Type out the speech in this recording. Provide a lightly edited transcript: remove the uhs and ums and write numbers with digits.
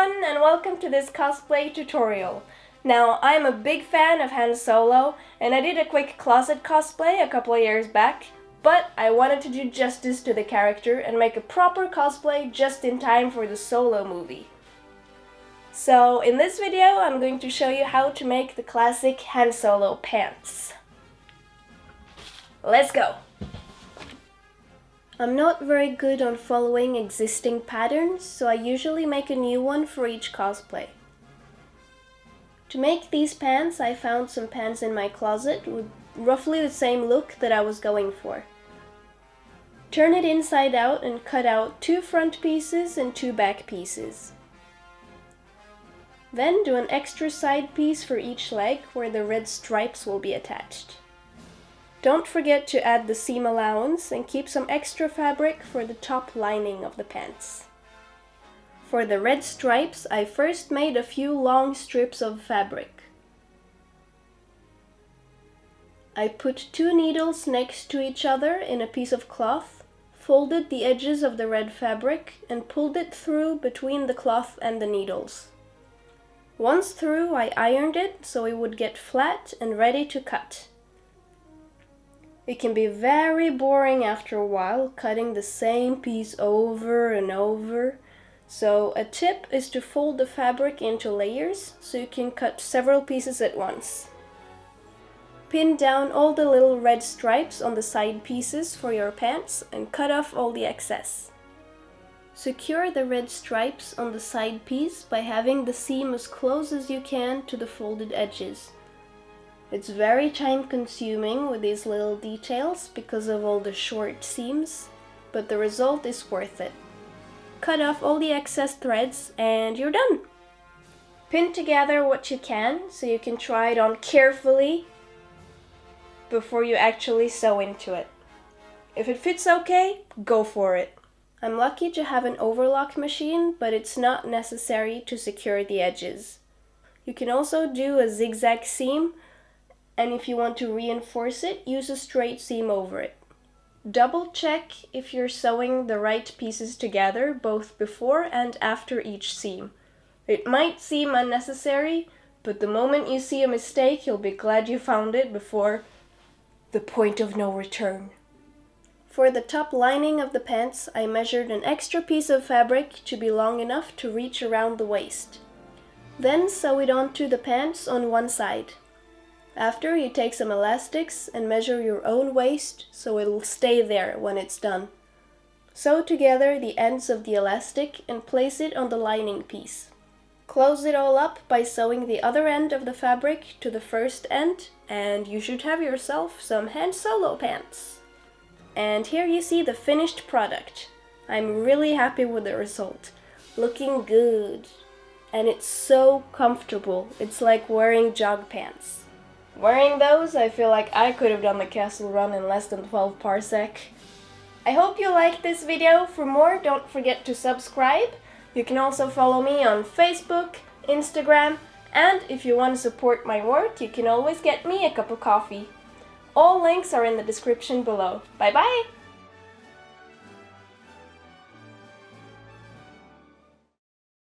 everyone, and welcome to this cosplay tutorial. Now, I'm a big fan of Han Solo, and I did a quick closet cosplay a couple of years back, but I wanted to do justice to the character and make a proper cosplay just in time for the Solo movie. So, in this video, I'm going to show you how to make the classic Han Solo pants. Let's go! I'm not very good on following existing patterns, so I usually make a new one for each cosplay. To make these pants, I found some pants in my closet with roughly the same look that I was going for. Turn it inside out and cut out 2 front pieces and 2 back pieces. Then do an extra side piece for each leg where the red stripes will be attached. Don't forget to add the seam allowance and keep some extra fabric for the top lining of the pants. For the red stripes, I first made a few long strips of fabric. I put 2 needles next to each other in a piece of cloth, folded the edges of the red fabric, and pulled it through between the cloth and the needles. Once through, I ironed it so it would get flat and ready to cut. It can be very boring after a while, cutting the same piece over and over. So a tip is to fold the fabric into layers so you can cut several pieces at once. Pin down all the little red stripes on the side pieces for your pants and cut off all the excess. Secure the red stripes on the side piece by having the seam as close as you can to the folded edges. It's very time consuming with these little details because of all the short seams, but the result is worth it. Cut off all the excess threads and you're done! Pin together what you can so you can try it on carefully before you actually sew into it. If it fits okay, go for it. I'm lucky to have an overlock machine, but it's not necessary to secure the edges. You can also do a zigzag seam, and if you want to reinforce it, use a straight seam over it. Double check if you're sewing the right pieces together both before and after each seam. It might seem unnecessary, but the moment you see a mistake, you'll be glad you found it before the point of no return. For the top lining of the pants, I measured an extra piece of fabric to be long enough to reach around the waist. Then sew it onto the pants on one side. After, you take some elastics and measure your own waist so it'll stay there when it's done. Sew together the ends of the elastic and place it on the lining piece. Close it all up by sewing the other end of the fabric to the first end, and you should have yourself some Han Solo pants. And here you see the finished product. I'm really happy with the result. Looking good. And it's so comfortable. It's like wearing jog pants. Wearing those, I feel like I could have done the castle run in less than 12 parsec. I hope you liked this video. For more, don't forget to subscribe. You can also follow me on Facebook, Instagram, and if you want to support my work, you can always get me a cup of coffee. All links are in the description below. Bye bye!